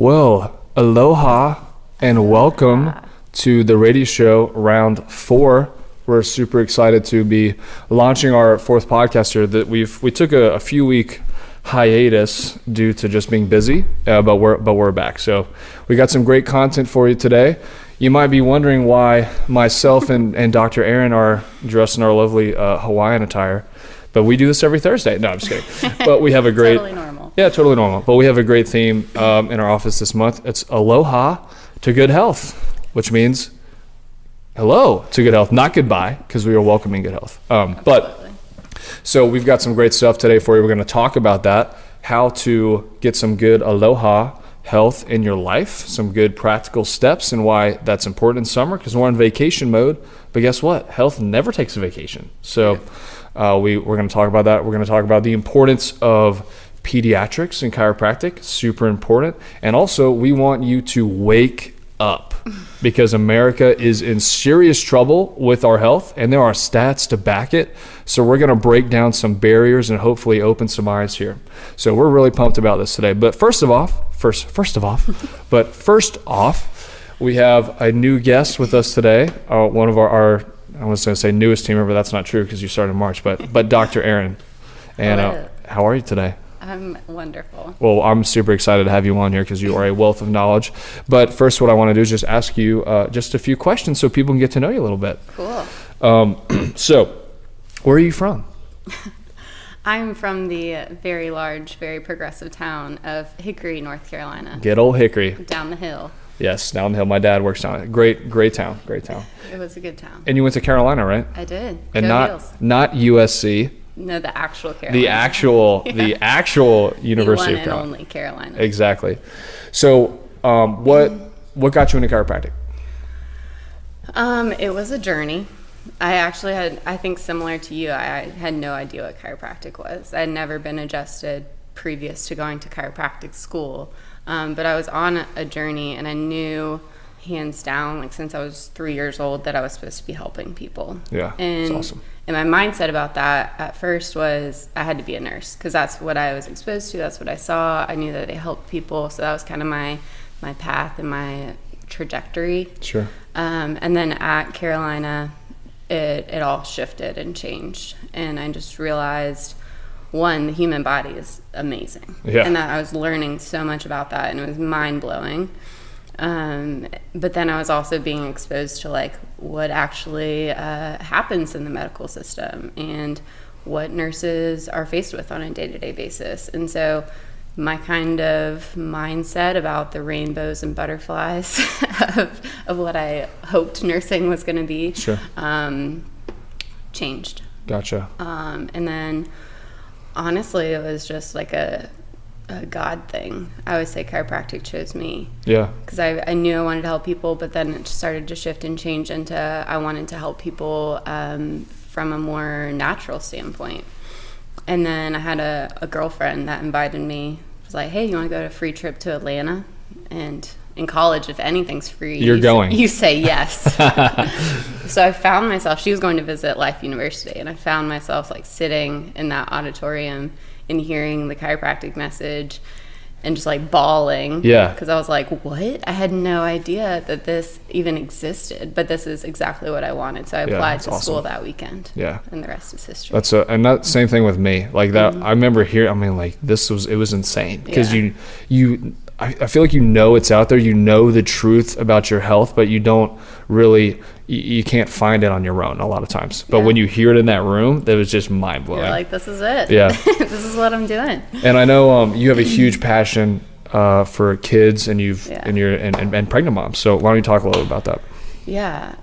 Well, aloha and welcome to the radio show round 4. We're super excited to be launching our 4th podcast here. That we took a few week hiatus due to just being busy, but we're back. So we got some great content for you today. You might be wondering why myself and Dr. Aaron are dressed in our lovely Hawaiian attire, but we do this every Thursday. No, I'm just kidding. But we have a great totally normal. Yeah, totally normal. But we have a great theme in our office this month. It's aloha to good health, which means hello to good health, not goodbye, because we are welcoming good health. So we've got some great stuff today for you. We're going to talk about that, how to get some good aloha health in your life, some good practical steps and why that's important in summer, because we're on vacation mode. But guess what? Health never takes a vacation. So we're going to talk about that. We're going to talk about the importance of pediatrics and chiropractic, super important. And also, we want you to wake up, because America is in serious trouble with our health, and there are stats to back it. So we're going to break down some barriers and hopefully open some eyes here. So we're really pumped about this today. But first off, we have a new guest with us today. One of our I was going to say newest team member. That's not true because you started in March, but Dr. Aaron. And how are you today? I'm wonderful. Well, I'm super excited to have you on here because you are a wealth of knowledge. But first, what I want to do is just ask you just a few questions so people can get to know you a little bit. Cool. So, where are you from? I'm from the very large, very progressive town of Hickory, North Carolina. Good old Hickory. Down the hill. Yes, down the hill. My dad works down it. Great town. It was a good town. And you went to Carolina, right? I did. And Go not USC. No, the actual Carolina. The actual University of Carolina. The one and only Carolina. Exactly. So, what got you into chiropractic? It was a journey. I actually had, I think similar to you, I had no idea what chiropractic was. I had never been adjusted previous to going to chiropractic school. But I was on a journey, and I knew hands down, like since I was 3 years old, that I was supposed to be helping people. Yeah, and, that's awesome. And my mindset about that at first was I had to be a nurse because that's what I was exposed to. That's what I saw. I knew that they helped people. So that was kind of my path and my trajectory. Sure. And then at Carolina, it all shifted and changed. And I just realized, one, the human body is amazing. Yeah. And that I was learning so much about that, and it was mind-blowing. But then I was also being exposed to like what actually happens in the medical system and what nurses are faced with on a day-to-day basis. And so my kind of mindset about the rainbows and butterflies of what I hoped nursing was going to be sure. Changed. Gotcha. And then honestly, it was just like a God thing. I always say chiropractic chose me. Yeah. Because I knew I wanted to help people, but then it started to shift and change into I wanted to help people from a more natural standpoint. And then I had a girlfriend that invited me. Was like, hey, you want to go to a free trip to Atlanta? And in college, if anything's free, you say yes. So I found myself, she was going to visit Life University, and I found myself like sitting in that auditorium and hearing the chiropractic message and just like bawling. Yeah. Because I was like, what? I had no idea that this even existed, but this is exactly what I wanted. So I applied to school that weekend. Yeah. And the rest is history. And that same thing with me. Like that, I remember hearing, it was insane because I feel like it's out there, the truth about your health, but you don't really, you can't find it on your own a lot of times. But when you hear it in that room, that was just mind blowing. You're like, this is it. Yeah. This is what I'm doing. And I know you have a huge passion for kids and and pregnant moms. So why don't you talk a little bit about that? Yeah.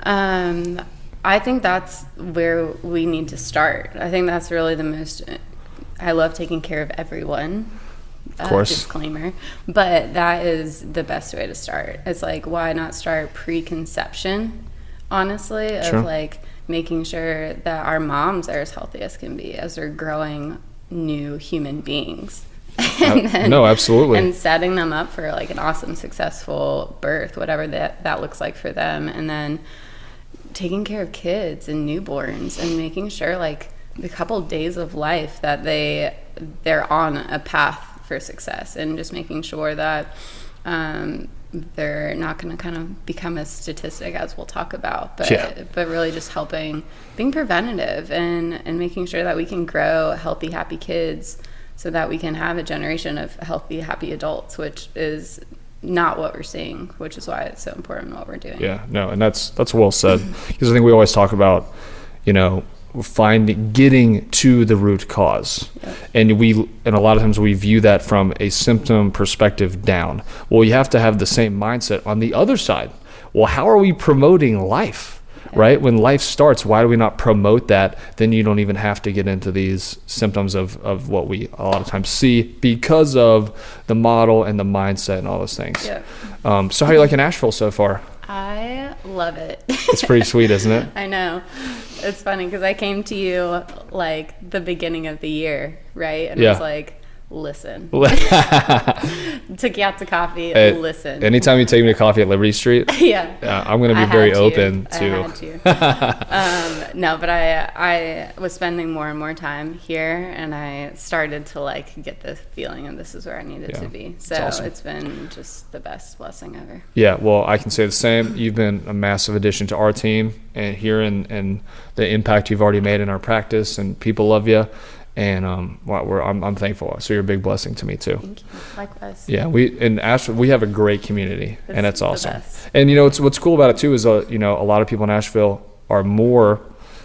I think that's where we need to start. I think that's really the most, I love taking care of everyone. Of course. Disclaimer. But that is the best way to start. It's like, why not start preconception, honestly, of like making sure that our moms are as healthy as can be as they're growing new human beings. No, absolutely. And setting them up for like an awesome, successful birth, whatever that looks like for them. And then taking care of kids and newborns and making sure like the couple days of life that they're on a path for success, and just making sure that they're not going to kind of become a statistic, as we'll talk about, but really just being preventative and making sure that we can grow healthy, happy kids so that we can have a generation of healthy, happy adults, which is not what we're seeing, which is why it's so important what we're doing. Yeah, no, and that's well said, because I think we always talk about, getting to the root cause. Yep. And a lot of times we view that from a symptom perspective down. Well, you have to have the same mindset on the other side. Well, how are we promoting life? Yeah. Right? When life starts, why do we not promote that? Then you don't even have to get into these symptoms of what we a lot of times see because of the model and the mindset and all those things. Yep. So how are you liking Asheville so far? I love it. It's pretty sweet, isn't it? I know. It's funny because I came to you like the beginning of the year, right? And I was like, listen. Took you out to coffee, listen. Anytime you take me to coffee at Liberty Street, I'm going to be very open to. I had to. No, but I was spending more and more time here, and I started to like get the feeling, and this is where I needed to be. So awesome. It's been just the best blessing ever. Yeah, well, I can say the same. You've been a massive addition to our team, and here and the impact you've already made in our practice, and people love you. And I'm thankful. So you're a big blessing to me too. Thank you. Likewise. Yeah, in Asheville we have a great community, and it's awesome. And what's cool about it too is a lot of people in Asheville are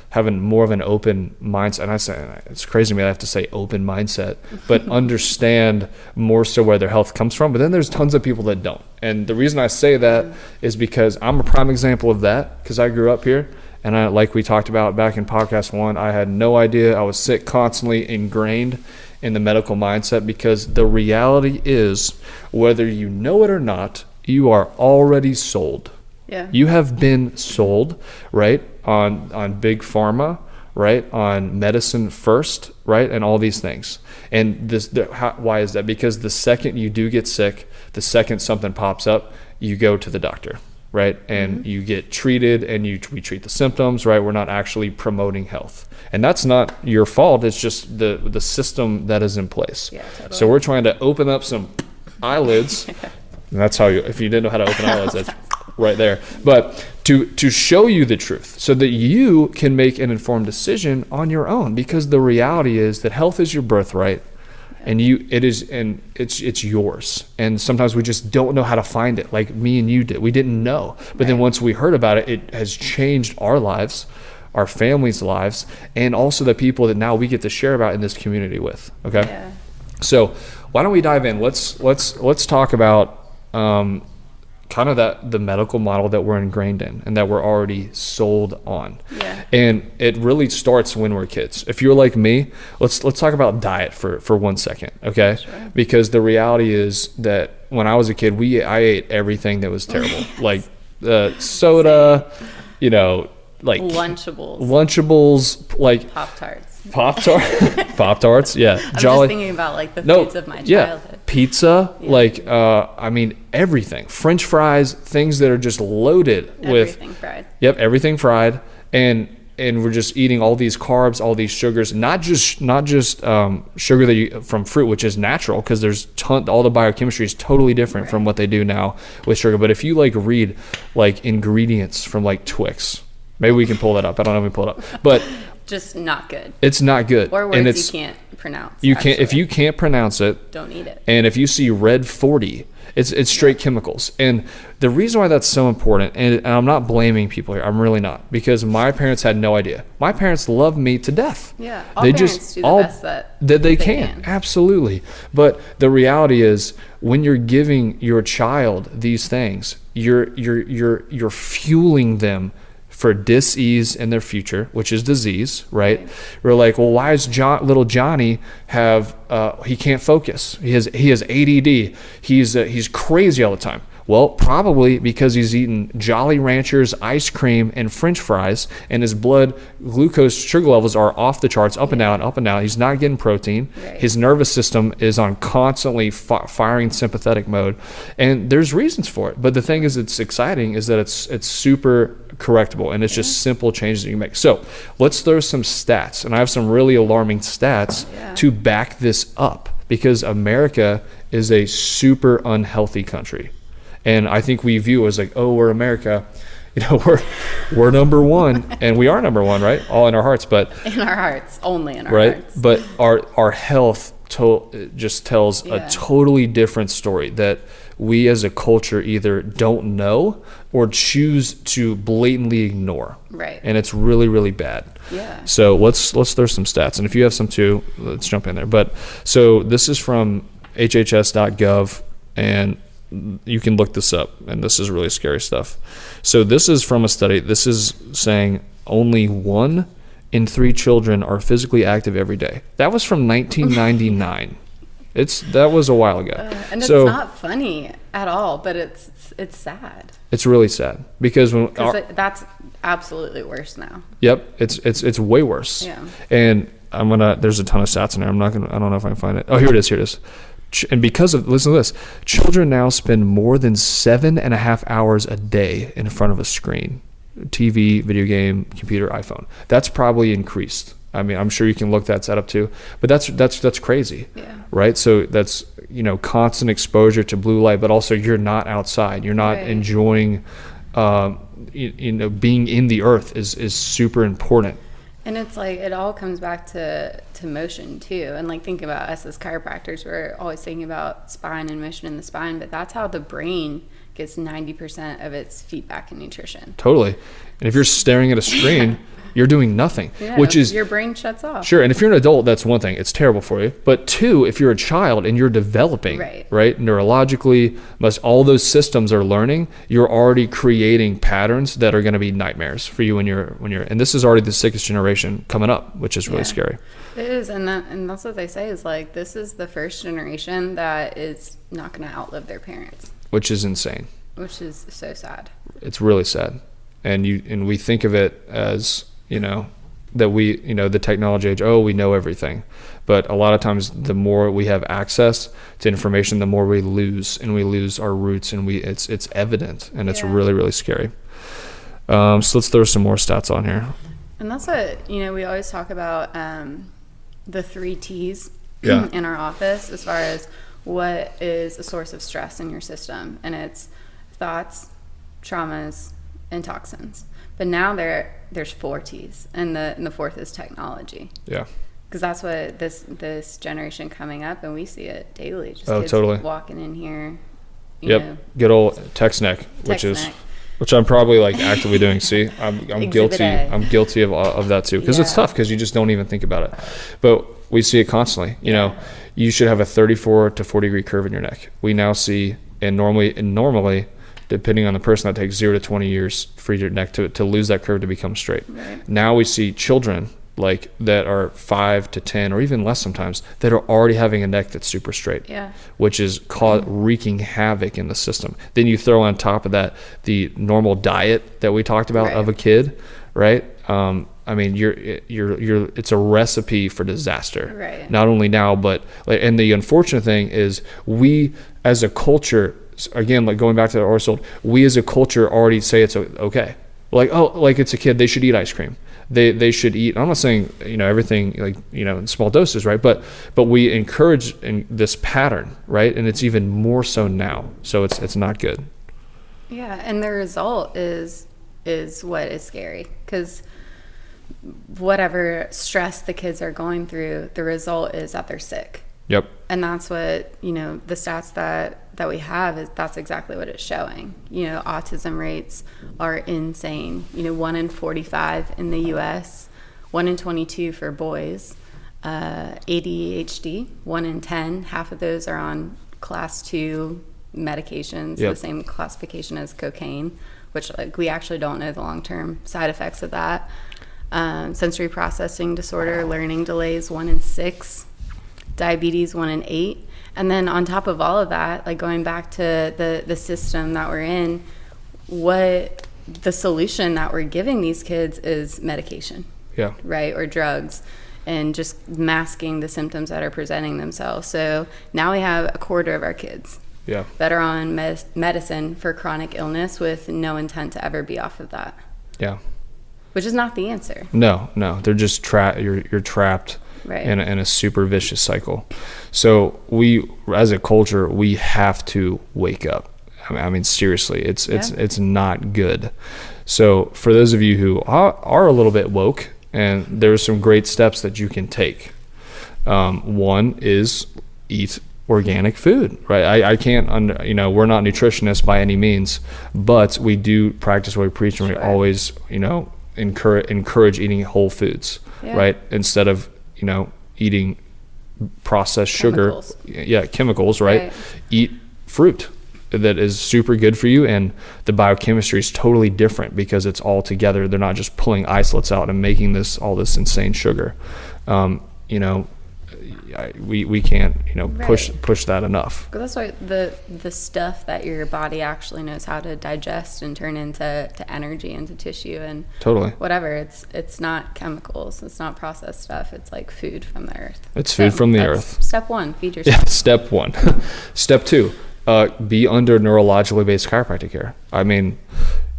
having more of an open mindset. And I say it's crazy to me I have to say open mindset, but understand more so where their health comes from. But then there's tons of people that don't. And the reason I say that is because I'm a prime example of that, because I grew up here. And like we talked about back in podcast 1, I had no idea. I was sick, constantly ingrained in the medical mindset, because the reality is, whether you know it or not, you are already sold. Yeah. You have been sold, right, on big pharma, right, on medicine first, right, and all these things. And why is that? Because the second you do get sick, the second something pops up, you go to the doctor. Right, and you get treated, and we treat the symptoms. Right, we're not actually promoting health, and that's not your fault. It's just the system that is in place. Yeah, totally. So we're trying to open up some eyelids, and that's how if you didn't know how to open eyelids, that's right there. But to show you the truth, so that you can make an informed decision on your own, because the reality is that health is your birthright. And it's yours. And sometimes we just don't know how to find it, like me and you did. We didn't know. But then once we heard about it, it has changed our lives, our families' lives, and also the people that now we get to share about in this community with. Okay? Yeah. So why don't we dive in? Let's talk about kind of the medical model that we're ingrained in and that we're already sold on. Yeah. And it really starts when we're kids. If you're like me, let's talk about diet for 1 second, okay? Sure. Because the reality is that when I was a kid, I ate everything that was terrible. Like soda, like Lunchables, like Pop-Tarts, yeah. I'm just thinking about like the foods of my childhood. Pizza, everything. French fries, things that are just loaded with everything fried. Yep, everything fried, and we're just eating all these carbs, all these sugars, not just sugar from fruit, which is natural, because there's all the biochemistry is totally different from what they do now with sugar. But if you read ingredients from Twix, maybe we can pull that up. I don't know if we pull it up, but just not good. It's not good. Or words you can't pronounce. If you can't pronounce it, don't eat it. And if you see red 40, it's straight chemicals. And the reason why that's so important, and I'm not blaming people here, I'm really not, because my parents had no idea. My parents love me to death. Yeah, all parents do the best that they can. Absolutely. But the reality is, when you're giving your child these things, you're fueling them for dis-ease in their future, which is disease, right? We're like, well, why is little Johnny he can't focus? He has ADD. He's crazy all the time. Well, probably because he's eating Jolly Ranchers, ice cream, and French fries, and his blood glucose sugar levels are off the charts, up and down, up and down. He's not getting protein. Right. His nervous system is on constantly firing sympathetic mode, and there's reasons for it. But the thing is, it's exciting is that it's super correctable, and it's just simple changes that you make. So let's throw some stats, and I have some really alarming stats to back this up. because America is a super unhealthy country. And I think we view as like, oh, we're America. You know, we're number one, and we are number one, right? All in our hearts, but in our hearts, only in our right? hearts. But our health just tells a totally different story that we as a culture either don't know or choose to blatantly ignore. Right. And it's really, really bad. Yeah. So let's throw some stats, and if you have some too, let's jump in there. But so this is from hhs.gov, and you can look this up, and this is really scary stuff. So this is from a study. This is saying only 1 in 3 children are physically active every day. That was from 1999. That was a while ago. And it's not funny at all, but it's sad. It's really sad because that's absolutely worse now. Yep, it's way worse. Yeah. And there's a ton of stats in there. I don't know if I can find it. Oh, here it is. And because of, listen to this, children now spend more than 7.5 hours a day in front of a screen, TV, video game, computer, iPhone. That's probably increased. I mean, I'm sure you can look that up too, but that's crazy, right? So that's, constant exposure to blue light, but also you're not outside. You're not enjoying, being in the earth is super important. And it's like, it all comes back to motion too. And like, think about us as chiropractors, we're always thinking about spine and motion in the spine, but that's how the brain gets 90% of its feedback and nutrition. Totally. And if you're staring at a screen, you're doing nothing, which is your brain shuts off. Sure. And if you're an adult, that's one thing. It's terrible for you. But 2, if you're a child and you're developing, right, neurologically, all those systems are learning, you're already creating patterns that are going to be nightmares for you when you're, and this is already the sickest generation coming up, which is really scary. It is. And that's what they say is like, this is the first generation that is not going to outlive their parents. Which is insane. Which is so sad. It's really sad. And we think of it as, that we, the technology age, we know everything. But a lot of times the more we have access to information, the more we lose our roots, and it's evident, and it's really, really scary. So let's throw some more stats on here. And that's what, we always talk about, the 3 T's in our office as far as what is a source of stress in your system. And it's thoughts, traumas, and toxins. But now there's 4 T's, and the 4th is technology. Yeah. Because that's what this generation coming up, and we see it daily. Just kids walking in here. You know, good old text neck, which I'm probably like actively doing. See, I'm guilty. I'm guilty of that too, because it's tough because you just don't even think about it. But we see it constantly. You should have a 34 to 40 degree curve in your neck. We now see, and normally, depending on the person, that takes 0 to 20 years for your neck to lose that curve to become straight. Right. Now we see children like that are 5 to 10 or even less sometimes that are already having a neck that's super straight, which is wreaking havoc in the system. Then you throw on top of that the normal diet that we talked about of a kid, right? I mean, it's a recipe for disaster. Right. Not only now, but and the unfortunate thing is we as a culture, again, like going back to the Orsold, we as a culture already say it's okay. Like, like it's a kid, they should eat ice cream. They should eat. I'm not saying, everything in small doses, right? But we encourage in this pattern, right? And it's even more so now. So it's not good. Yeah, and the result is what is scary, because whatever stress the kids are going through, the result is that they're sick. Yep. And that's what, the stats that we have that's exactly what it's showing. Autism rates are insane. 1 in 45 in the US, 1 in 22 for boys. ADHD, 1 in 10, half of those are on class 2 medications, the same classification as cocaine, which we actually don't know the long-term side effects of that. Sensory processing disorder, learning delays, 1 in 6. Diabetes, 1 in 8. And then on top of all of that, like going back to the system that we're in, what the solution that we're giving these kids is medication. Yeah. Right? Or drugs, and just masking the symptoms that are presenting themselves. So now we have a quarter of our kids that are on medicine for chronic illness with no intent to ever be off of that. Yeah. Which is not the answer. No. They're just you're trapped. Right. in a super vicious cycle. So we, as a culture, we have to wake up. I mean, seriously, it's not good. So for those of you who are a little bit woke, and there's some great steps that you can take. One is eat organic food, right? I can't, we're not nutritionists by any means, but we do practice what we preach, and we always, encourage eating whole foods, right? Instead of, eating processed Chemicals. sugar, chemicals, right? Eat fruit that is super good for you, and the biochemistry is totally different because it's all together. They're not just pulling isolates out and making all this insane sugar. We can't push that enough. That's why the stuff that your body actually knows how to digest and turn into energy, into tissue, and totally whatever. It's not chemicals. It's not processed stuff. It's like food from the earth. It's food from the earth. Step one: feed yourself. Yeah, step one. Step two: be under neurologically based chiropractic care. I mean,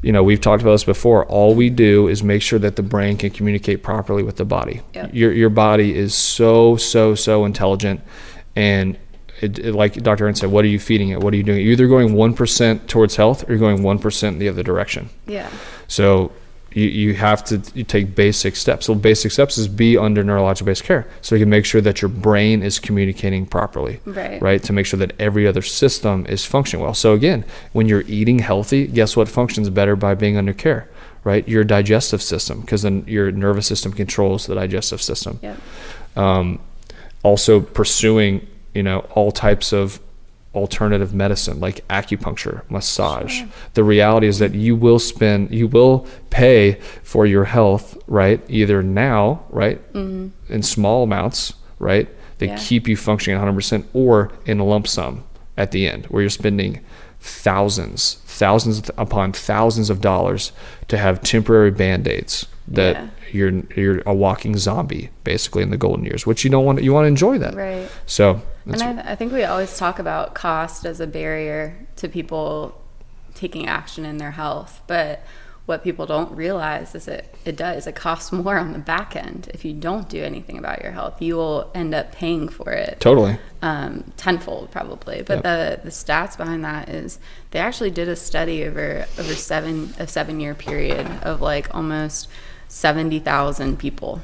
we've talked about this before. All we do is make sure that the brain can communicate properly with the body. Yep. Your body is so intelligent, and it, like Dr. Aaron said, what are you feeding it? What are you doing? You're either going 1% towards health, or you're going 1% the other direction. Yeah. So you have to take basic steps. So basic steps is be under neurological based care, so you can make sure that your brain is communicating properly, right? To make sure that every other system is functioning well. So again, when you're eating healthy, guess what functions better by being under care, right? Your digestive system, because then your nervous system controls the digestive system. Yep. Also pursuing, all types of alternative medicine like acupuncture, massage. Sure. The reality is that you will pay for your health, right? Either now, right? Mm-hmm. In small amounts, right? They keep you functioning 100%, or in a lump sum at the end, where you're spending thousands upon thousands of dollars to have temporary band-aids that you're a walking zombie basically in the golden years, which you don't want. You want to enjoy that, right? So, and I think we always talk about cost as a barrier to people taking action in their health, but what people don't realize is it costs more on the back end. If you don't do anything about your health, you will end up paying for it totally tenfold probably. But the stats behind that is they actually did a study over a 7-year period of like almost 70,000 people.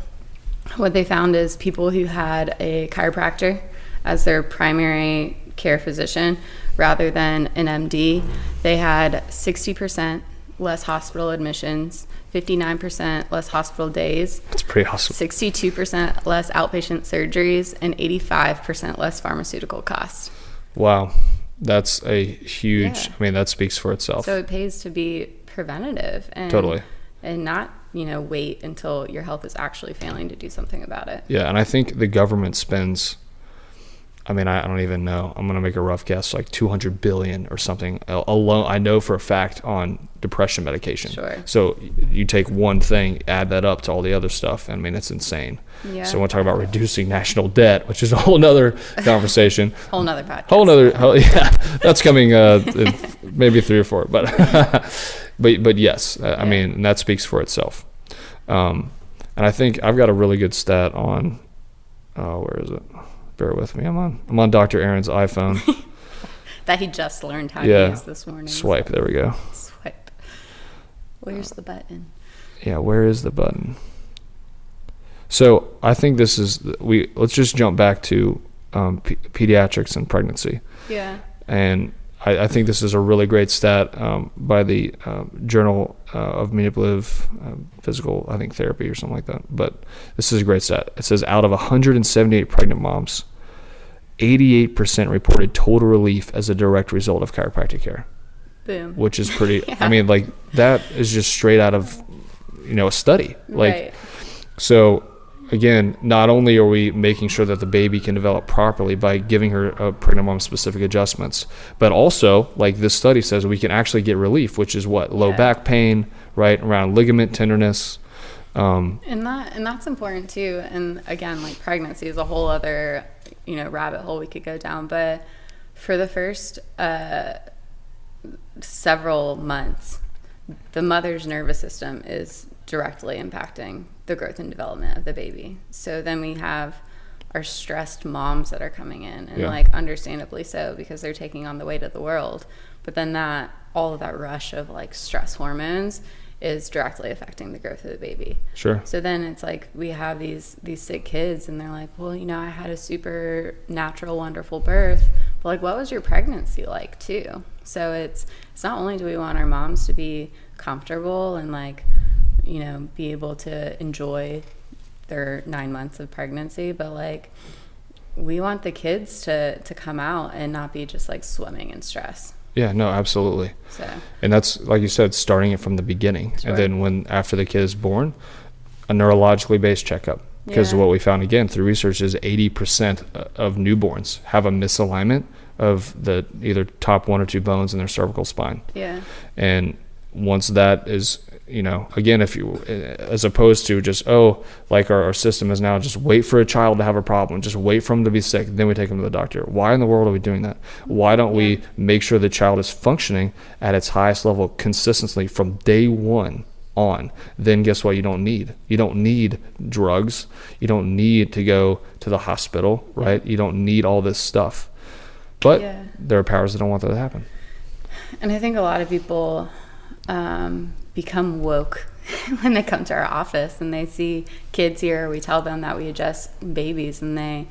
What they found is people who had a chiropractor as their primary care physician rather than an MD, they had 60% less hospital admissions, 59% less hospital days. That's pretty awesome. 62% less outpatient surgeries, and 85% less pharmaceutical costs. Wow. That's a huge, that speaks for itself. So it pays to be preventative and totally, and not, wait until your health is actually failing to do something about it. Yeah. And I think the government spends, I don't even know. I'm going to make a rough guess, like $200 billion or something alone. I know for a fact on depression medication. Sure. So you take one thing, add that up to all the other stuff. It's insane. Yeah. So when we talk about reducing national debt, which is a whole nother conversation. Whole nother podcast. That's coming in maybe 3 or 4. But yes, that speaks for itself. And I think I've got a really good stat on, where is it? Bear with me. I'm on Dr. Aaron's iPhone. That he just learned how to use this morning. Swipe. There we go. Swipe. Where's the button? Yeah, where is the button? So I think this is let's just jump back to pediatrics and pregnancy. Yeah. And I think this is a really great stat by the Journal of Manipulative Physical, Therapy or something like that. But this is a great stat. It says out of 178 pregnant moms, 88% reported total relief as a direct result of chiropractic care. Boom. Which is pretty, that is just straight out of, a study. Right. So again, not only are we making sure that the baby can develop properly by giving her a pregnant mom specific adjustments, but also, like this study says, we can actually get relief, which is what? Low back pain, right? Around ligament tenderness. And that's important too. And again, like pregnancy is a whole other, rabbit hole we could go down. But for the first several months, the mother's nervous system is directly impacting the growth and development of the baby. So then we have are stressed moms that are coming in, and Yeah. like understandably so, because they're taking on the weight of the world. But then that all of that rush of like stress hormones is directly affecting the growth of the baby. Sure. So then it's like we have these sick kids, and they're like, well, you know, I had a super natural, wonderful birth, but like, what was your pregnancy like too? So it's not only do we want our moms to be comfortable and like, you know, be able to enjoy their 9 months of pregnancy, but like we want the kids to come out and not be just like swimming in stress. Yeah, no, absolutely. So, and that's, like you said, starting it from the beginning. Sure. And then after the kid is born, a neurologically based checkup. Because Yeah. what we found, again, through research is 80% of newborns have a misalignment of the either top 1 or 2 bones in their cervical spine. yeah. And once that is, you know, again, if you, as opposed to just, like our system is now, just wait for a child to have a problem, just wait for them to be sick, then we take them to the doctor. Why in the world are we doing that? Why don't we make sure the child is functioning at its highest level consistently from day one on? Then guess what? You don't need drugs. You don't need to go to the hospital, right? You don't need all this stuff. But there are powers that don't want that to happen. And I think a lot of people become woke when they come to our office and they see kids here. We tell them that we adjust babies, and they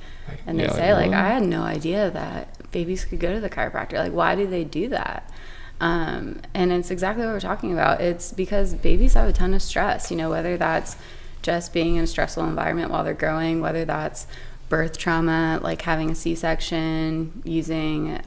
say, like, I had no idea that babies could go to the chiropractor. Like, why do they do that? And it's exactly what we're talking about. It's because babies have a ton of stress, you know, whether that's just being in a stressful environment while they're growing, whether that's birth trauma, like having a C-section, using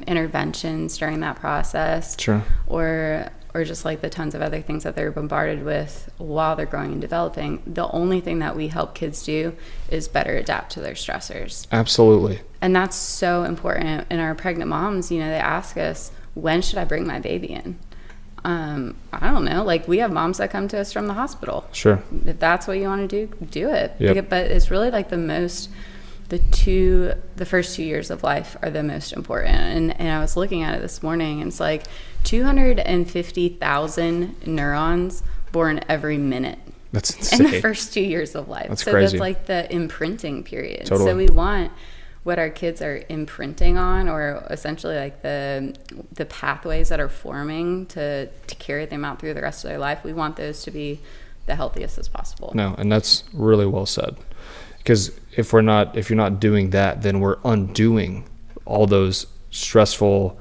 interventions during that process, Sure. or just like the tons of other things that they're bombarded with while they're growing and developing. The only thing that we help kids do is better adapt to their stressors. Absolutely. And that's so important. And our pregnant moms, you know, they ask us, when should I bring my baby in? I don't know. Like, we have moms that come to us from the hospital. Sure. If that's what you want to do it. Yep. But it's really like the first 2 years of life are the most important. And I was looking at it this morning, and it's like 250,000 neurons born every minute. That's insane. In the first 2 years of life. That's so crazy. That's like the imprinting period. Totally. So we want what our kids are imprinting on, or essentially like the pathways that are forming to carry them out through the rest of their life. We want those to be the healthiest as possible. No, and that's really well said. Because if you're not doing that, then we're undoing all those stressful,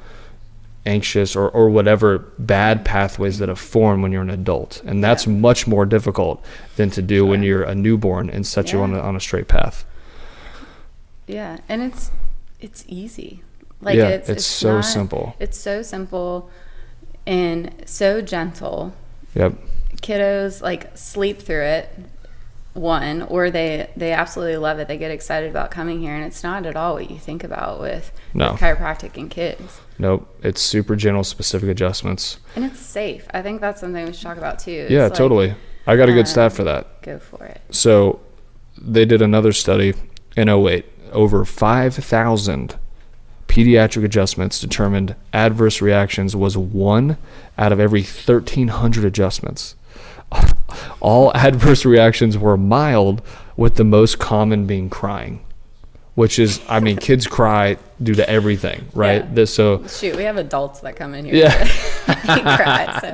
anxious, or whatever bad pathways that have formed when you're an adult. And that's much more difficult than to do when you're a newborn and set you on a straight path. Yeah, and it's easy. Like, it's so simple. It's so simple and so gentle. Yep. Kiddos like sleep through it, or they absolutely love it. They get excited about coming here, and it's not at all what you think about with chiropractic and kids. Nope. It's super gentle, specific adjustments. And it's safe. I think that's something we should talk about too. Yeah, totally. I got a good stat for that. Go for it. So they did another study in 2008. Over 5,000 pediatric adjustments determined adverse reactions was 1 out of every 1,300 adjustments. All adverse reactions were mild, with the most common being crying, which is, I mean, kids cry due to everything, right? Yeah. Shoot, we have adults that come in here. Yeah. They cry. So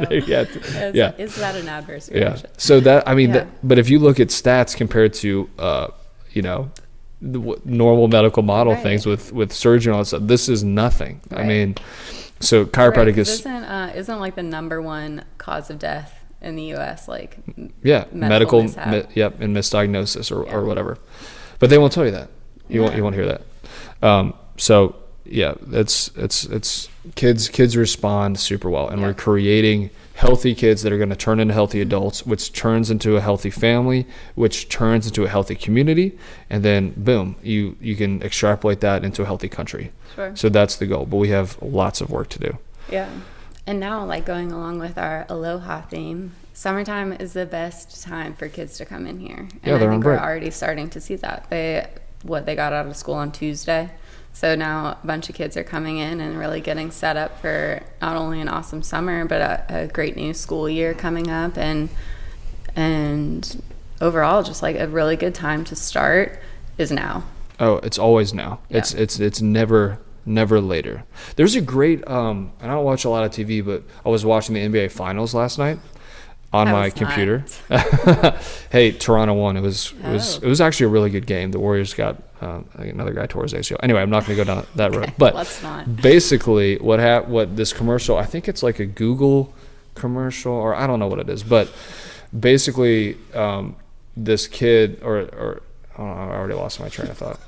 is that an adverse reaction? Yeah. So that, I mean, but if you look at stats compared to, the normal medical model things with surgery and all that stuff, this is nothing. I mean, so chiropractic isn't like the number one cause of death in the U.S. like medical and misdiagnosis or whatever, but they won't tell you that. You won't hear that. So yeah, it's kids respond super well, and we're creating healthy kids that are going to turn into healthy adults, which turns into a healthy family, which turns into a healthy community, and then boom, you can extrapolate that into a healthy country. Sure. So that's the goal, but we have lots of work to do. Yeah. And now, like, going along with our Aloha theme, summertime is the best time for kids to come in here. And I think we're already starting to see that. They got out of school on Tuesday. So now a bunch of kids are coming in and really getting set up for not only an awesome summer, but a great new school year coming up, and overall just like a really good time to start is now. Oh, it's always now. Yeah. It's never later. There's a great and I don't watch a lot of TV, but I was watching the NBA Finals last night on my computer. Hey, Toronto won. It was actually a really good game. The Warriors got I think another guy tore his ACL. Anyway, I'm not going to go down that road. But let's not. Basically, what this commercial, I think it's like a Google commercial, or I don't know what it is, but basically this kid or I don't know, I already lost my train of thought.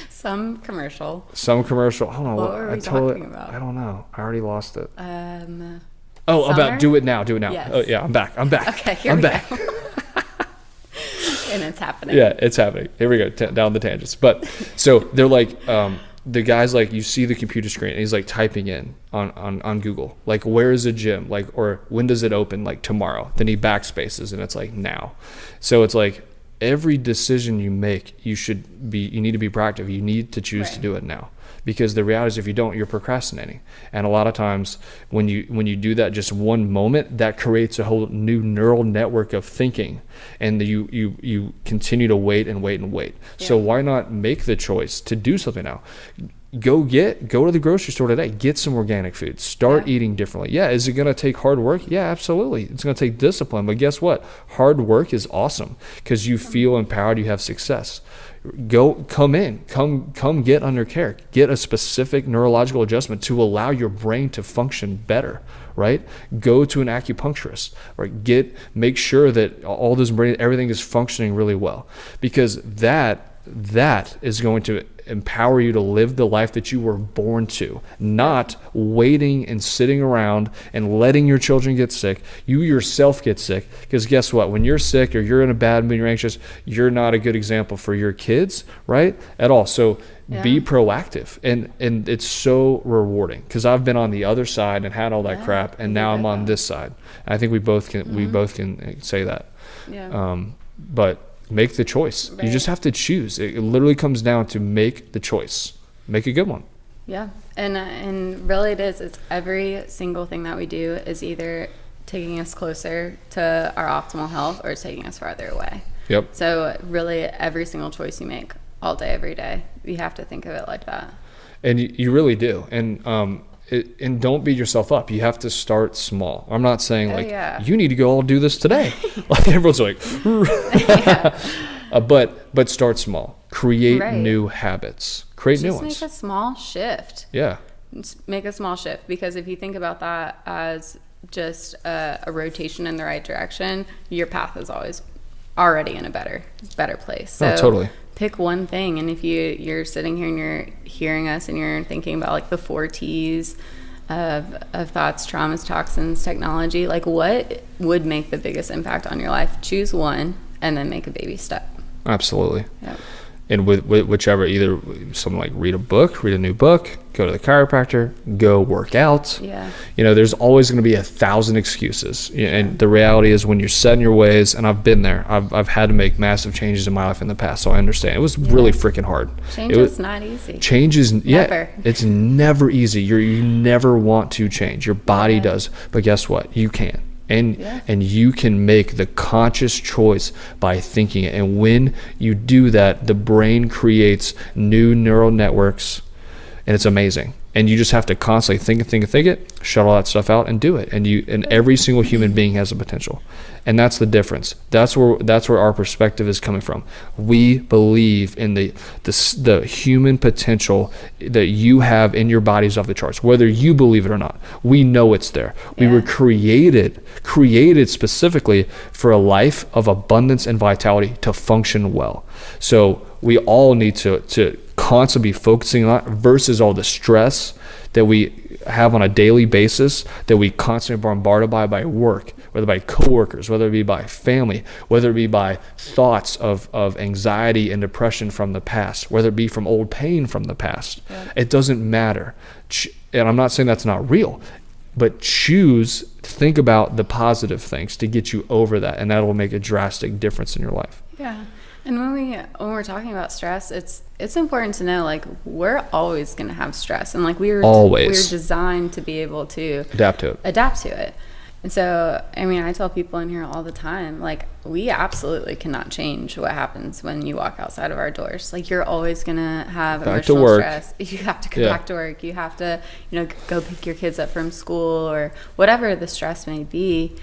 Some commercial. I don't know what were we talking about? I don't know. I already lost it. Summer? About do it now. Yes. Oh yeah, I'm back. Okay, here we go. And it's happening. Yeah, it's happening. Here we go, down the tangents. But so they're like, the guy's like, you see the computer screen, and he's like typing in on Google, like, where is a gym, like, or when does it open, like tomorrow. Then he backspaces, and it's like now. So it's like every decision you make, you need to be proactive. You need to choose to do it now. Because the reality is, if you don't, you're procrastinating. And a lot of times when you do that just one moment, that creates a whole new neural network of thinking, and you continue to wait and wait and wait. Yeah. So why not make the choice to do something now? Go to the grocery store today, get some organic food, start eating differently. Yeah, is it going to take hard work? Yeah, absolutely. It's going to take discipline, but guess what? Hard work is awesome because you feel empowered, you have success. Come get under care, get a specific neurological adjustment to allow your brain to function better, right? Go to an acupuncturist, right? Make sure that all this brain, everything is functioning really well, because that is going to empower you to live the life that you were born to, not waiting and sitting around and letting your children get sick, you yourself get sick. Because guess what? When you're sick or you're in a bad mood, you're anxious, you're not a good example for your kids, right? At all. So be proactive. And it's so rewarding, because I've been on the other side and had all that crap, and now I'm on this side. And I think we both can say that. Yeah. But make the choice. Right. You just have to choose. It literally comes down to make the choice. Make a good one. Yeah. And really it's every single thing that we do is either taking us closer to our optimal health or taking us farther away. Yep. So really every single choice you make all day, every day, you have to think of it like that. And you really do. And don't beat yourself up. You have to start small. I'm not saying you need to go all do this today. Like everyone's like, but start small. Create new habits. Create new ones. Just make a small shift. Yeah. Just make a small shift, because if you think about that as just a rotation in the right direction, your path is always already in a better place. So totally. Pick one thing, and if you're sitting here and you're hearing us and you're thinking about like the 4 T's of thoughts, traumas, toxins, technology, like what would make the biggest impact on your life? Choose one and then make a baby step. Absolutely. Yep. And with whichever, either something like read a new book, go to the chiropractor, go work out. Yeah. There's always going to be 1,000 excuses. And the reality is, when you're set in your ways, and I've been there, I've had to make massive changes in my life in the past, so I understand. It was really freaking hard. Change is not easy. Change is, it's never easy. You never want to change. Your body does. But guess what? You can. And you can make the conscious choice by thinking it. And when you do that, the brain creates new neural networks, and it's amazing. And you just have to constantly think it, shut all that stuff out and do it. And every single human being has a potential. And that's the difference. That's where our perspective is coming from. We believe in the human potential that you have in your bodies off the charts, whether you believe it or not. We know it's there. We were created specifically for a life of abundance and vitality, to function well. So we all need to constantly be focusing on that, versus all the stress that we have on a daily basis, that we constantly bombarded by work, whether by coworkers, whether it be by family, whether it be by thoughts of anxiety and depression from the past, whether it be from old pain from the past. It doesn't matter. And I'm not saying that's not real, but think about the positive things to get you over that, and that will make a drastic difference in your life. Yeah. And when we're talking about stress, it's important to know, like, we're always going to have stress, and like we're designed to be able to adapt to it. And so, I mean, I tell people in here all the time, like, we absolutely cannot change what happens when you walk outside of our doors. Like, you're always going to have emotional stress. You have to go back to work. You have to, go pick your kids up from school or whatever the stress may be.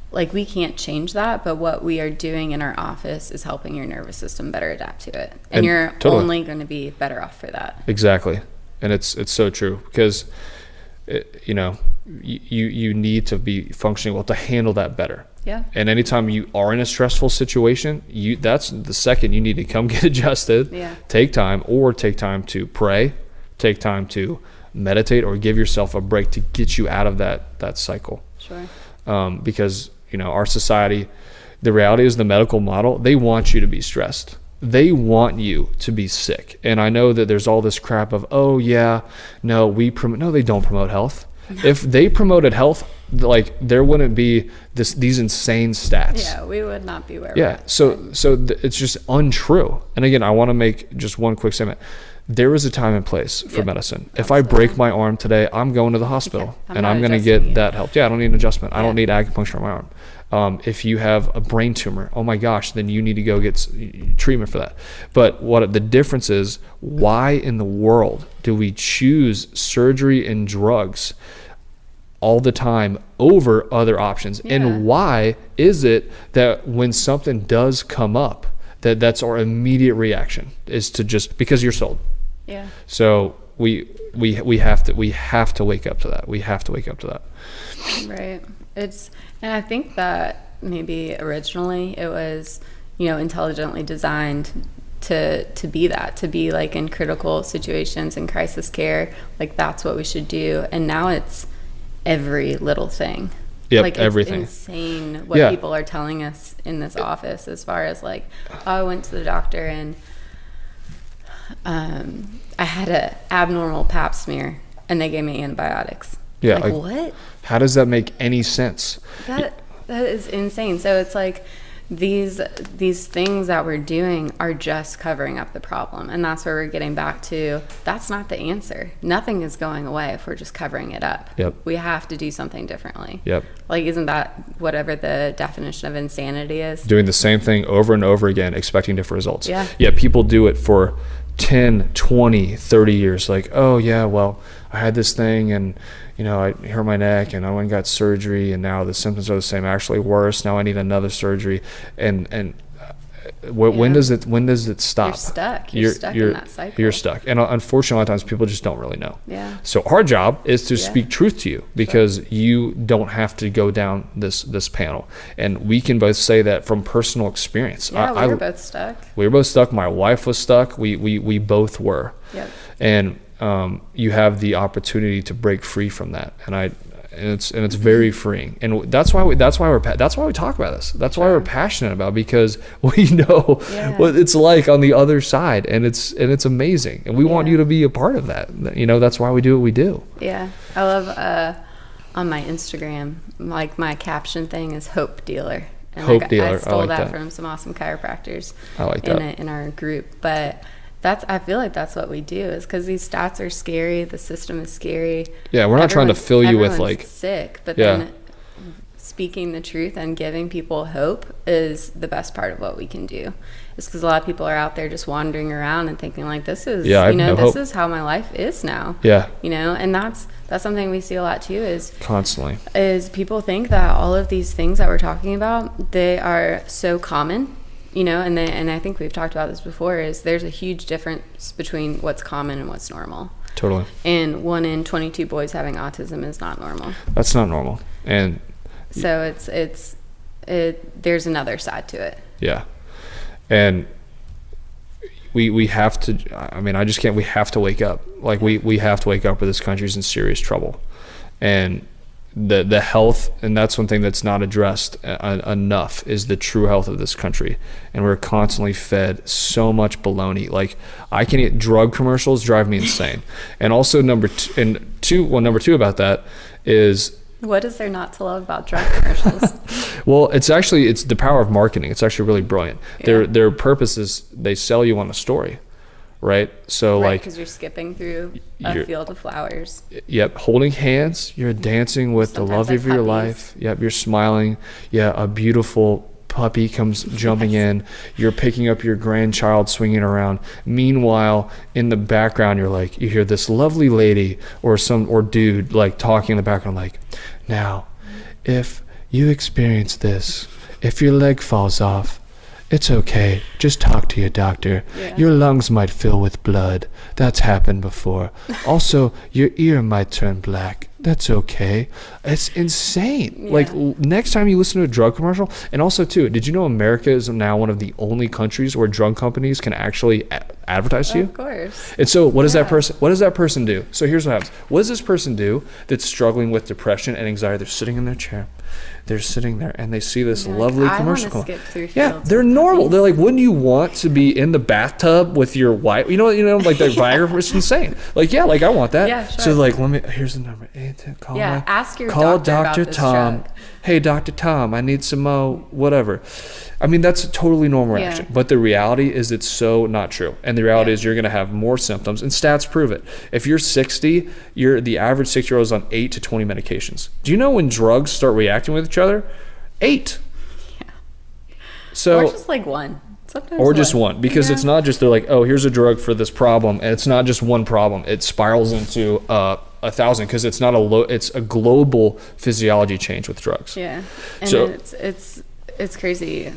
Like, we can't change that, but what we are doing in our office is helping your nervous system better adapt to it. And you're only going to be better off for that. Exactly. And it's so true because, you need to be functioning well to handle that better. Yeah. And anytime you are in a stressful situation, that's the second you need to come get adjusted. Yeah. Take time to pray, take time to meditate, or give yourself a break to get you out of that cycle. Sure. Because our society, the reality is the medical model, they want you to be stressed. They want you to be sick. And I know that there's all this crap of, no, they don't promote health. If they promoted health, like, there wouldn't be these insane stats. Yeah, we would not be where we're at. So it's just untrue. And again, I want to make just one quick statement. There is a time and place for medicine. Absolutely. If I break my arm today, I'm going to the hospital and I'm going to get that help. Yeah, I don't need an adjustment. I don't need acupuncture on my arm. If you have a brain tumor, oh my gosh, then you need to go get treatment for that. But what the difference is, why in the world do we choose surgery and drugs all the time over other options? Yeah. And why is it that when something does come up, that's our immediate reaction is to just, because you're sold? Yeah. So we have to wake up to that. We have to wake up to that. Right. And I think that maybe originally it was, intelligently designed to be like in critical situations and crisis care, like that's what we should do. And now it's every little thing. Yep, like, it's everything. Insane what people are telling us in this office as far as like, I went to the doctor and I had an abnormal pap smear and they gave me antibiotics. Yeah, like what? How does that make any sense? That is insane. So it's like these things that we're doing are just covering up the problem, and that's where we're getting back to. That's not the answer. Nothing is going away if we're just covering it up. Yep. We have to do something differently. Yep. Like, isn't that whatever the definition of insanity is? Doing the same thing over and over again, expecting different results. Yeah. Yeah, people do it for 10, 20, 30 years. Like, oh yeah, well, I had this thing and I hurt my neck and I went and got surgery and now the symptoms are the same, actually worse. Now I need another surgery. And when does it stop? You're stuck. You're stuck in that cycle. You're stuck. And unfortunately, a lot of times people just don't really know. Yeah. So our job is to speak truth to you, because you don't have to go down this panel. And we can both say that from personal experience. Yeah, we were both stuck. We were both stuck. My wife was stuck. We both were. Yep. And you have the opportunity to break free from that. And it's very freeing, and that's why we talk about this. That's why we're passionate about, because we know what it's like on the other side, and it's amazing, and we want you to be a part of that. That's why we do what we do. Yeah, I love on my Instagram, like my caption thing is hope dealer. And hope dealer. I stole like that from some awesome chiropractors. I like that in our group, but. I feel like that's what we do, is because these stats are scary. The system is scary. Yeah, we're not trying to fill you with like sick, but then speaking the truth and giving people hope is the best part of what we can do. It's because a lot of people are out there just wandering around and thinking like, this is this is how my life is now. Yeah. And that's something we see a lot too, is constantly people think that all of these things that we're talking about, they are so common. And I think we've talked about this before, is there's a huge difference between what's common and what's normal. Totally. And 1 in 22 boys having autism is not normal. That's not normal. And so there's another side to it. Yeah. And we have to, I just can't, we have to wake up. Like we have to wake up, or this country's in serious trouble. And the health, and that's one thing that's not addressed enough, is the true health of this country. And we're constantly fed so much baloney. Like, I can eat drug commercials, drive me insane. And also number two about that is, what is there not to love about drug commercials? Well, it's the power of marketing. It's actually really brilliant. Yeah. Their purpose is they sell you on a story. right? So Right, like, because you're skipping through a field of flowers. yep, holding hands, you're dancing with the love Sometimes of your like life. Yep, you're smiling. Yeah, a beautiful puppy comes jumping in. You're picking up your grandchild swinging around. Meanwhile, in the background, you're like, you hear this lovely lady or dude like talking in the background, like, now, if you experience this, if your leg falls off, it's okay. Just talk to your doctor. Yeah. Your lungs might fill with blood. That's happened before. Also, your ear might turn black. That's okay. It's insane. Yeah. Like, next time you listen to a drug commercial, and also too, did you know America is now one of the only countries where drug companies can actually advertise to you? Of course. And so what does that person do? So here's what happens. What does this person do that's struggling with depression and anxiety? They're sitting in their chair. They're sitting there and they see this lovely commercial. I want to skip through yeah, fields they're of normal. puppies. They're like, wouldn't you want to be in the bathtub with your wife? You know, like the Viagra is insane. Like, yeah, like I want that. Yeah, sure. So like, here's the number. Call ask your call doctor about Dr. this Tom. drug. Hey, Dr. Tom, I need some whatever. I mean, that's a totally normal reaction. Yeah. But the reality is it's so not true. And the reality is you're going to have more symptoms. And stats prove it. If you're 60, the average 6-year-old is on 8 to 20 medications. Do you know when drugs start reacting with each other? 8. Yeah. So, or just like one. Sometimes or just one. Because it's not just they're like, oh, here's a drug for this problem. And it's not just one problem. It spirals into 1,000 because it's not it's a global physiology change with drugs. Yeah. And So, it's crazy.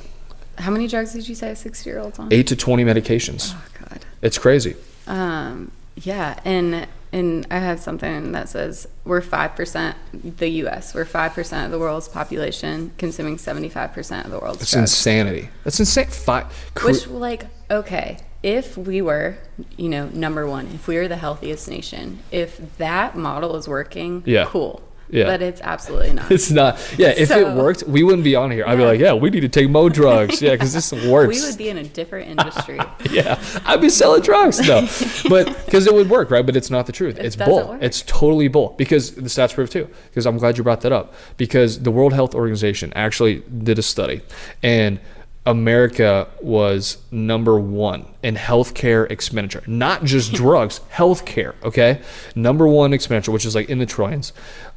How many drugs did you say a 60-year-old's on? 8 to 20 medications. Oh God. It's crazy. Yeah, and I have something that says we're 5%, the U.S., we're 5% of the world's population consuming 75% of the world's It's drugs. insanity. That's insane. Which, like, okay, if we were, number one, if we were the healthiest nation, if that model is working, cool. Yeah. But it's absolutely not. It's not. Yeah, if it worked, we wouldn't be on here. I'd be like, yeah, we need to take more drugs. Yeah, because this works. We would be in a different industry. Yeah, I'd be selling drugs. No, but because it would work, right? But it's not the truth. It's bull. Work. It's totally bull because the stats prove too. Because I'm glad you brought that up. Because the World Health Organization actually did a study, and America was number 1 in healthcare expenditure, not just drugs, healthcare. Okay, number 1 expenditure, which is like in the trillions.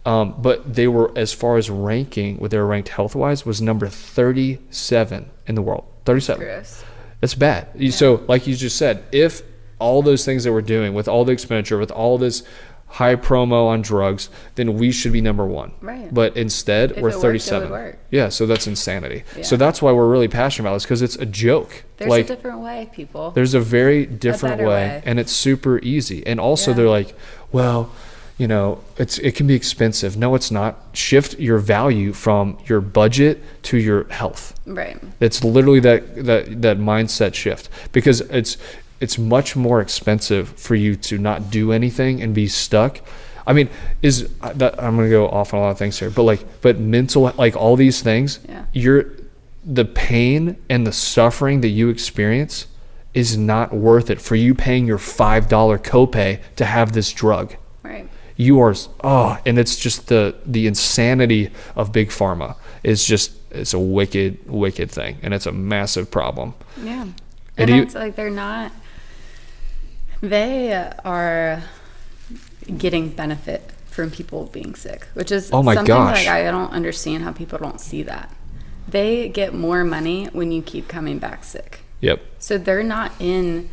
But they were, as far as ranking, what they were ranked health-wise, was number 37 in the world. 37. Gross. That's bad. Yeah. So, like you just said, if all those things that we're doing with all the expenditure, with all this high promo on drugs, then we should be number 1. Right. But instead, If we're it worked, 37. it would work. Yeah, so that's insanity. Yeah. So that's why we're really passionate about this, because it's a joke. There's a different way, people. There's a very different way, and it's super easy. And also they're like, well, it can be expensive. No, it's not. Shift your value from your budget to your health. Right. It's literally that mindset shift, because it's much more expensive for you to not do anything and be stuck. I mean, I'm going to go off on a lot of things here, but mental, like all these things, the pain and the suffering that you experience is not worth it for you paying your $5 copay to have this drug. Right. You are, and it's just the insanity of big pharma it's a wicked, wicked thing, and it's a massive problem. Yeah. And it's like they are getting benefit from people being sick, which is something like I don't understand how people don't see that. They get more money when you keep coming back sick. Yep. So they're not in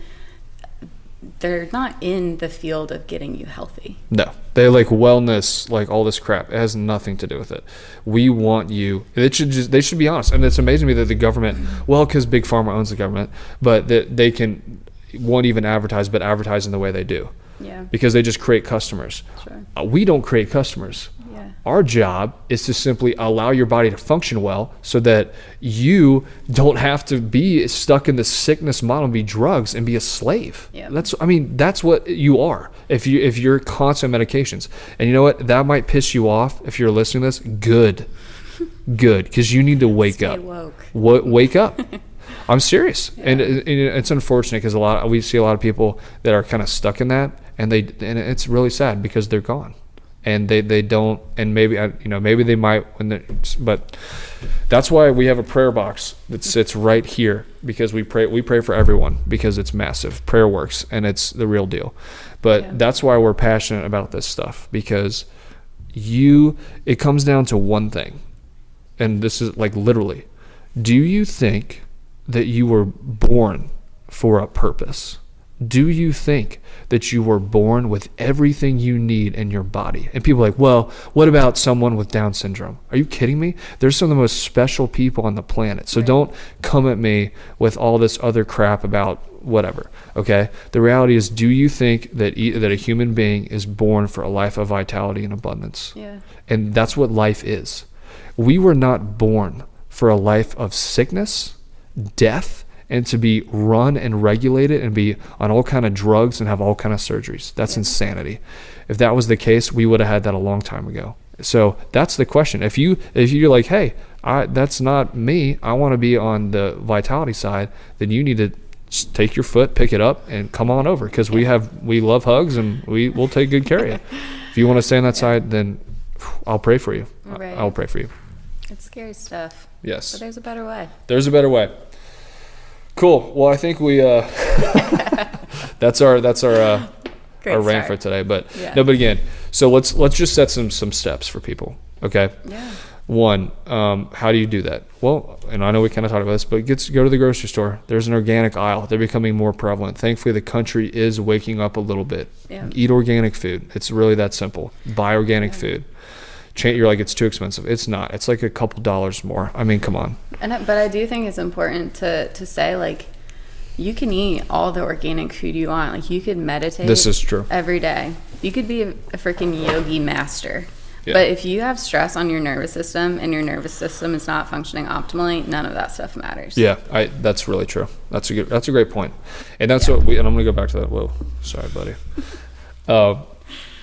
the field of getting you healthy. No, they like wellness, like all this crap. It has nothing to do with it. We want you. They should be honest. And it's amazing to me that the government, because Big Pharma owns the government, but that they won't even advertise, but advertise in the way they do. Yeah. Because they just create customers. Sure. We don't create customers. Yeah. Our job is to simply allow your body to function well so that you don't have to be stuck in the sickness model and be drugs and be a slave. Yeah. That's what you are if you're constant medications. And you know what? That might piss you off if you're listening to this. Good, because you need to wake up. Wake up. I'm serious. Yeah. And it's unfortunate because we see a lot of people that are kind of stuck in that, and it's really sad because they're gone. and they don't, and maybe maybe they might but that's why we have a prayer box that sits right here, because we pray for everyone, because it's massive. Prayer works, and it's the real deal. But that's why we're passionate about this stuff, because it comes down to one thing, and this is like literally, do you think that you were born for a purpose? Do you think that you were born with everything you need in your body? And people are like, well, what about someone with Down syndrome? Are you kidding me? There's some of the most special people on the planet. So don't come at me with all this other crap about whatever, okay? The reality is, do you think that a human being is born for a life of vitality and abundance? Yeah. And that's what life is. We were not born for a life of sickness, death, and to be run and regulated and be on all kind of drugs and have all kind of surgeries. That's insanity. If that was the case, we would have had that a long time ago. So that's the question. If you're like, hey, that's not me, I want to be on the vitality side, then you need to take your foot, pick it up, and come on over, because we love hugs, and we'll take good care of you. If you want to stay on that side, then I'll pray for you. Right. I'll pray for you. It's scary stuff. Yes. But there's a better way. There's a better way. Cool. Well, I think we that's our rant for today. But no, but again, so let's just set some steps for people. Okay. Yeah. One, how do you do that? Well, and I know we kind of talked about this, but go to the grocery store. There's an organic aisle. They're becoming more prevalent. Thankfully, the country is waking up a little bit. Yeah. Eat organic food. It's really that simple. Buy organic food. You're like, it's too expensive. It's not. It's like a couple dollars more. I mean, come on. But I do think it's important to say, like, you can eat all the organic food you want. Like, you could meditate. This is true. Every day. You could be a freaking yogi master. Yeah. But if you have stress on your nervous system and your nervous system is not functioning optimally, none of that stuff matters. Yeah, that's really true. That's a great point. And that's what and I'm gonna go back to that. Whoa, sorry, buddy.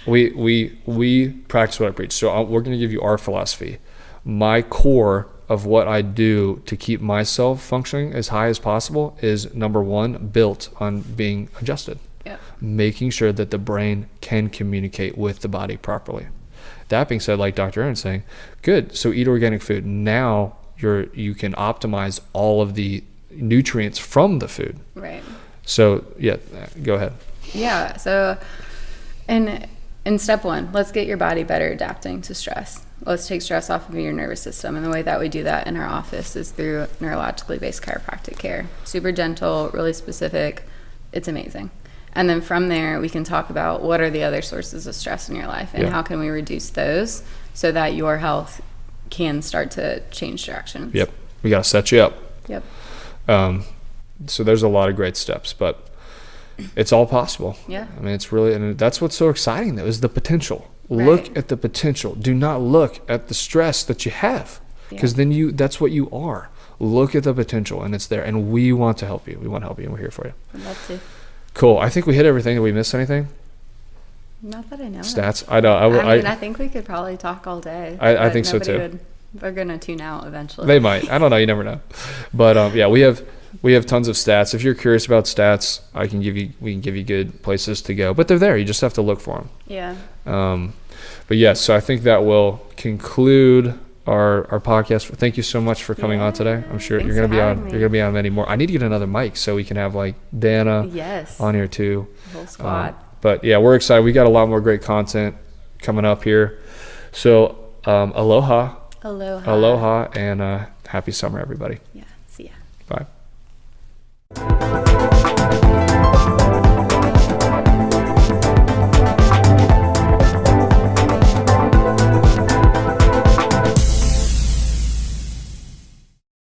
We practice what I preach. So we're going to give you our philosophy. My core of what I do to keep myself functioning as high as possible is, number one, built on being adjusted. Yep. Making sure that the brain can communicate with the body properly. That being said, like Dr. Aaron's saying, good. So eat organic food. Now you can optimize all of the nutrients from the food. Right. So yeah, go ahead. Yeah. So, in step one, let's get your body better adapting to stress. Let's take stress off of your nervous system. And the way that we do that in our office is through neurologically based chiropractic care. Super gentle, really specific. It's amazing. And then from there, we can talk about what are the other sources of stress in your life and how can we reduce those so that your health can start to change directions. Yep. We got to set you up. Yep. So there's a lot of great steps, but it's all possible. Yeah. I mean, it's really, and that's what's so exciting though, is the potential. Right. Look at the potential. Do not look at the stress that you have, because then that's what you are. Look at the potential, and it's there. And we want to help you. We want to help you, and we're here for you. I'd love to. Cool. I think we hit everything. Did we miss anything? Not that I know. Stats. I know. I think we could probably talk all day. I think so too. They're gonna tune out eventually. They might. I don't know. You never know. But yeah, we have tons of stats. If you're curious about stats, we can give you good places to go. But they're there. You just have to look for them. Yeah. But yes, so I think that will conclude our podcast. Thank you so much for coming on today. I'm sure you're gonna be on. You're gonna be on many more. I need to get another mic so we can have like Dana on here too. The whole squad. But yeah, we're excited. We got a lot more great content coming up here. So aloha, and happy summer, everybody. Yeah. See ya. Bye.